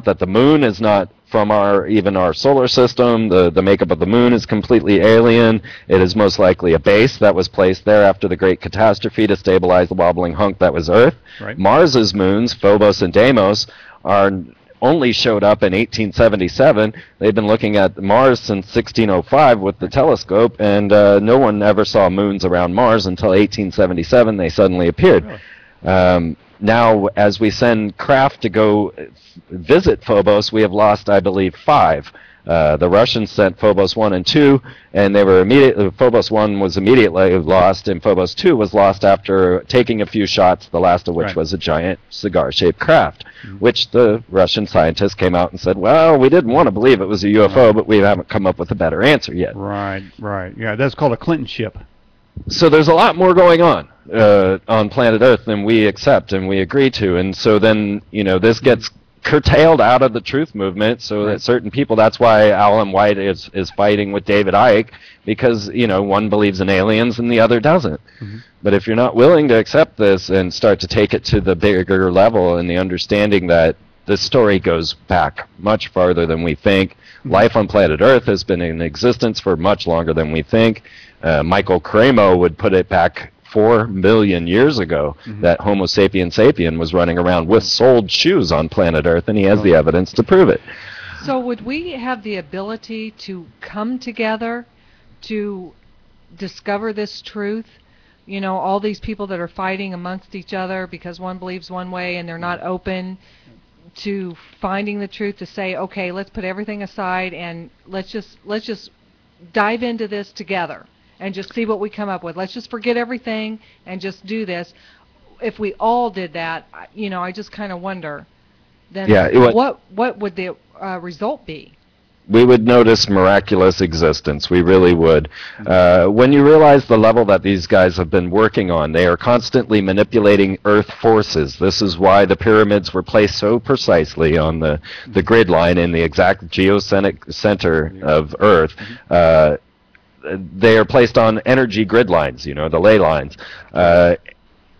that the moon is not from even our solar system. The makeup of the moon is completely alien. It is most likely a base that was placed there after the great catastrophe to stabilize the wobbling hunk that was Earth. Right. Mars's moons, Phobos and Deimos, only showed up in 1877. They've been looking at Mars since 1605 with the telescope, and no one ever saw moons around Mars until 1877. They suddenly appeared. Really? Now, as we send craft to go visit Phobos, we have lost, I believe, 5. The Russians sent Phobos 1 and 2, and they were Phobos 1 was immediately lost, and Phobos 2 was lost after taking a few shots, the last of which was a giant cigar-shaped craft, which the Russian scientists came out and said, well, we didn't want to believe it was a UFO, but we haven't come up with a better answer yet. Right. Yeah, that's called a Clinton ship. So there's a lot more going on planet Earth than we accept and we agree to, and so then, this gets curtailed out of the truth movement, so that certain people, that's why Alan White is fighting with David Icke, because one believes in aliens and the other doesn't. But if you're not willing to accept this and start to take it to the bigger level and the understanding that this story goes back much farther than we think, life on planet Earth has been in existence for much longer than we think. Michael Cremo would put it back 4 million years ago that Homo sapien sapien was running around with soled shoes on planet Earth, and he has the evidence to prove it. So would we have the ability to come together to discover this truth? All these people that are fighting amongst each other because one believes one way and they're not open to finding the truth, to say, okay, let's put everything aside and let's just dive into this together and just see what we come up with. Let's just forget everything and just do this. If we all did that, I just kind of wonder, then what would the result be? We would notice miraculous existence. We really would. When you realize the level that these guys have been working on, they are constantly manipulating Earth forces. This is why the pyramids were placed so precisely on the grid line in the exact geocentric center of Earth. They are placed on energy grid lines, the ley lines.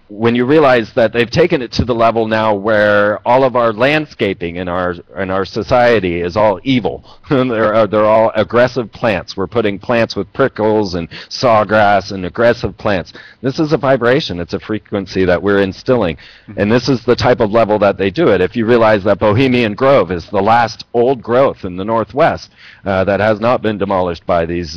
When you realize that they've taken it to the level now where all of our landscaping in our society is all evil. They're all aggressive plants. We're putting plants with prickles and sawgrass and aggressive plants. This is a vibration. It's a frequency that we're instilling. And this is the type of level that they do it. If you realize that Bohemian Grove is the last old growth in the Northwest that has not been demolished by these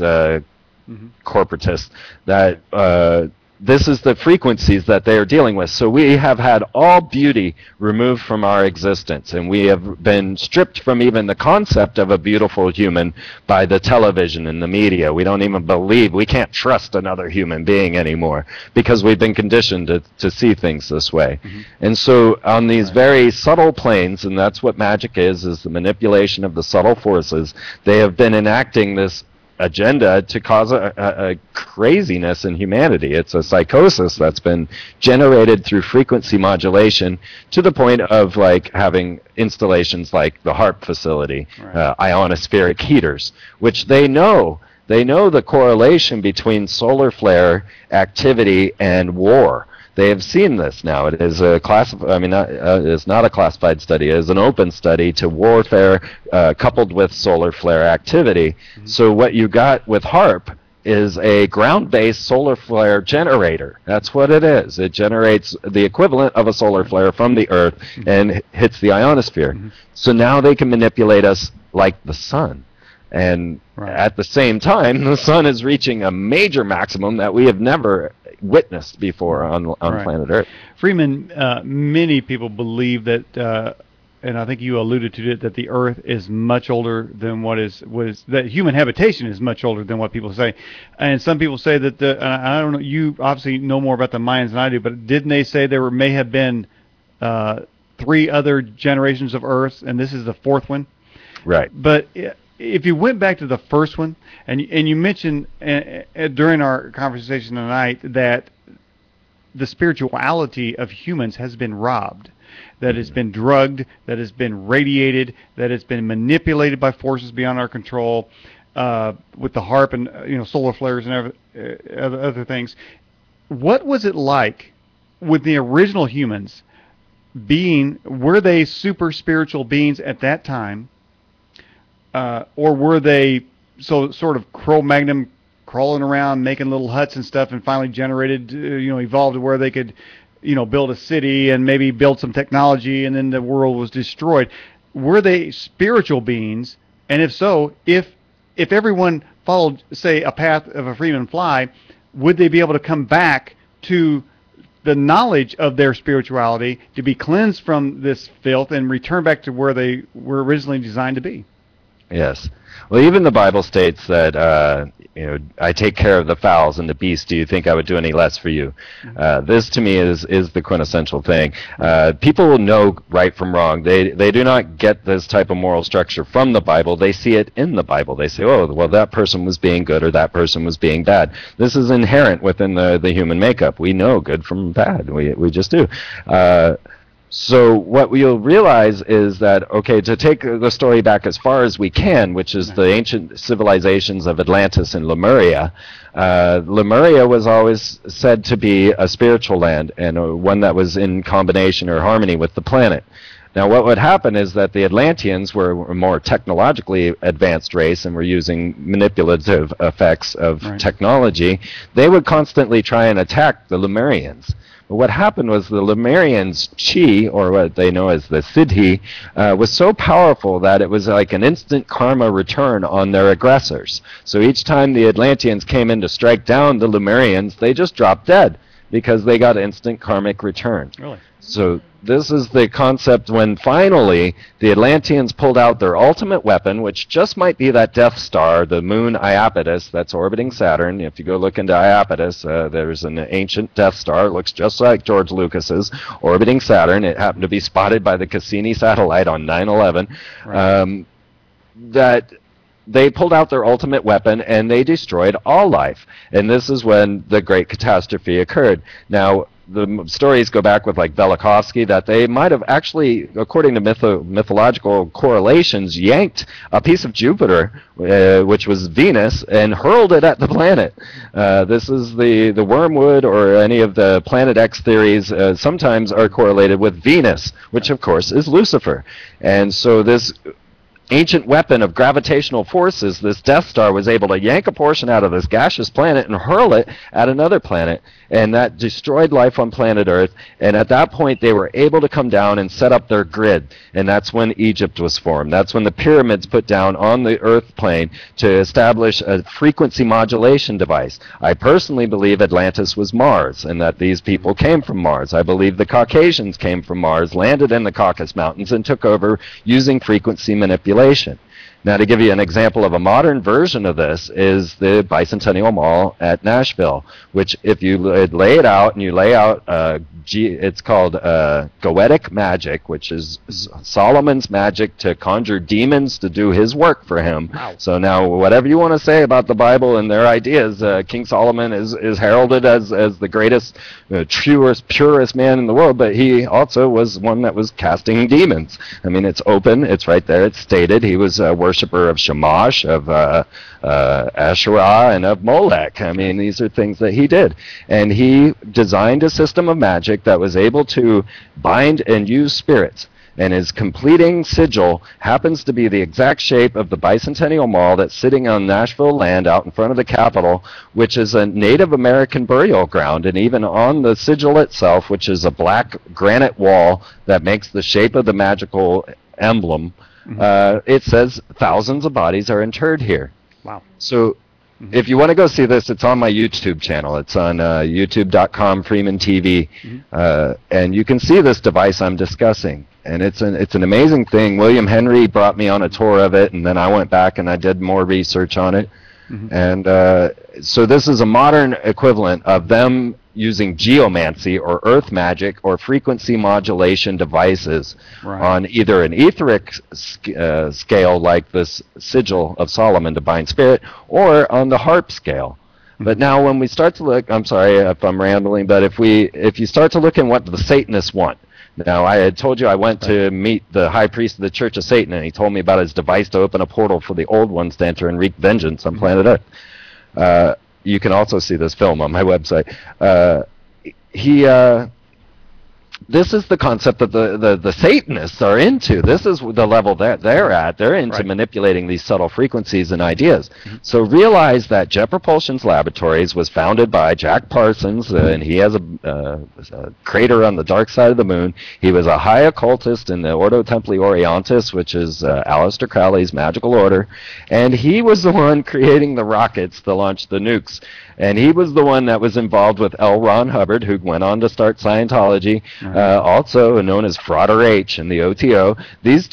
corporatists, that this is the frequencies that they are dealing with. So we have had all beauty removed from our existence, and we have been stripped from even the concept of a beautiful human by the television and the media. We don't even believe, we can't trust another human being anymore because we've been conditioned to see things this way. And so on these very subtle planes, and that's what magic is the manipulation of the subtle forces, they have been enacting this agenda to cause a craziness in humanity. It's a psychosis that's been generated through frequency modulation to the point of having installations like the HARP facility, ionospheric heaters, which they know the correlation between solar flare activity and war. They have seen this now. It is it's not a classified study. It is an open study to warfare coupled with solar flare activity. So what you got with HARP is a ground-based solar flare generator. That's what it is. It generates the equivalent of a solar flare from the Earth and hits the ionosphere. So now they can manipulate us like the sun. And at the same time, the sun is reaching a major maximum that we have never witnessed before on planet Earth. Freeman, many people believe that, and I think you alluded to it, that the Earth is much older than that human habitation is much older than what people say. And some people say that and I don't know, you obviously know more about the Mayans than I do, but didn't they say there may have been 3 other generations of Earths, and this is the 4th one? Right. But if you went back to the first one, and you mentioned during our conversation tonight that the spirituality of humans has been robbed, that it's been drugged, that it's been radiated, that it's been manipulated by forces beyond our control, with the HARP and solar flares and other things. What was it like with the original humans were they super spiritual beings at that time, or were they sort of Cro-Magnon crawling around making little huts and stuff, and finally generated, evolved to where they could, build a city and maybe build some technology, and then the world was destroyed? Were they spiritual beings? And if so, if everyone followed, say, a path of a Freeman fly, would they be able to come back to the knowledge of their spirituality, to be cleansed from this filth and return back to where they were originally designed to be? Yes. Well, even the Bible states that, I take care of the fowls and the beasts. Do you think I would do any less for you? This, to me, is the quintessential thing. People will know right from wrong. They do not get this type of moral structure from the Bible. They see it in the Bible. They say, oh, well, that person was being good or that person was being bad. This is inherent within the human makeup. We know good from bad. We just do. So what we'll realize is that, okay, to take the story back as far as we can, which is the ancient civilizations of Atlantis and Lemuria, Lemuria was always said to be a spiritual land, and one that was in combination or harmony with the planet. Now, what would happen is that the Atlanteans were a more technologically advanced race and were using manipulative effects of technology. They would constantly try and attack the Lemurians. But what happened was the Lemurians' chi, or what they know as the siddhi, was so powerful that it was like an instant karma return on their aggressors. So each time the Atlanteans came in to strike down the Lemurians, they just dropped dead because they got instant karmic return. Really? So this is the concept when finally the Atlanteans pulled out their ultimate weapon, which just might be that Death Star, the moon Iapetus that's orbiting Saturn. If you go look into Iapetus, there's an ancient Death Star. It looks just like George Lucas's, orbiting Saturn. It happened to be spotted by the Cassini satellite on 9/11. Right. That they pulled out their ultimate weapon and they destroyed all life. And this is when the great catastrophe occurred. Now, the stories go back with like Velikovsky that they might have actually, according to mythological correlations, yanked a piece of Jupiter, which was Venus, and hurled it at the planet. This is the wormwood or any of the Planet X theories sometimes are correlated with Venus, which of course is Lucifer. And so this ancient weapon of gravitational forces, this Death Star was able to yank a portion out of this gaseous planet and hurl it at another planet, and that destroyed life on planet Earth. And at that point they were able to come down and set up their grid, and that's when Egypt was formed. That's when the pyramids put down on the Earth plane to establish a frequency modulation device. I personally believe Atlantis was Mars, and that these people came from Mars. I believe the Caucasians came from Mars, landed in the Caucasus Mountains, and took over using frequency manipulation. Now, to give you an example of a modern version of this is the Bicentennial Mall at Nashville, which if you lay it out and you lay out, it's called Goetic magic, which is Solomon's magic to conjure demons to do his work for him. Wow. So now, whatever you want to say about the Bible and their ideas, King Solomon is heralded as the greatest, purest man in the world, but he also was one that was casting demons. I mean, it's open, it's right there, it's stated. He was a worshiper of Shamash, of Asherah, and of Molech. I mean, these are things that he did. And he designed a system of magic that was able to bind and use spirits. And his completing sigil happens to be the exact shape of the Bicentennial Mall that's sitting on Nashville land out in front of the Capitol, which is a Native American burial ground. And even on the sigil itself, which is a black granite wall that makes the shape of the magical emblem, it says thousands of bodies are interred here. Wow. So if you want to go see this, it's on my YouTube channel. It's on youtube.com, Freeman TV, and you can see this device I'm discussing. And it's an amazing thing. William Henry brought me on a tour of it, and then I went back and I did more research on it. And so this is a modern equivalent of them using geomancy or earth magic or frequency modulation devices on either an etheric scale like this sigil of Solomon to bind spirit, or on the harp scale. But now when we start to look, I'm sorry if I'm rambling, but if you start to look at what the Satanists want. Now, I had told you I went to meet the high priest of the Church of Satan, and he told me about his device to open a portal for the old ones to enter and wreak vengeance on planet Earth. You can also see this film on my website. this is the concept that the Satanists are into. This is the level that they're at. They're into Right. manipulating these subtle frequencies and ideas. So realize that Jet Propulsion's Laboratories was founded by Jack Parsons, and he has a crater on the dark side of the moon. He was a high occultist in the Ordo Templi Orientis, which is Aleister Crowley's magical order, and he was the one creating the rockets to launch the nukes. And he was the one that was involved with L. Ron Hubbard, who went on to start Scientology, also known as Frauder H in the OTO. These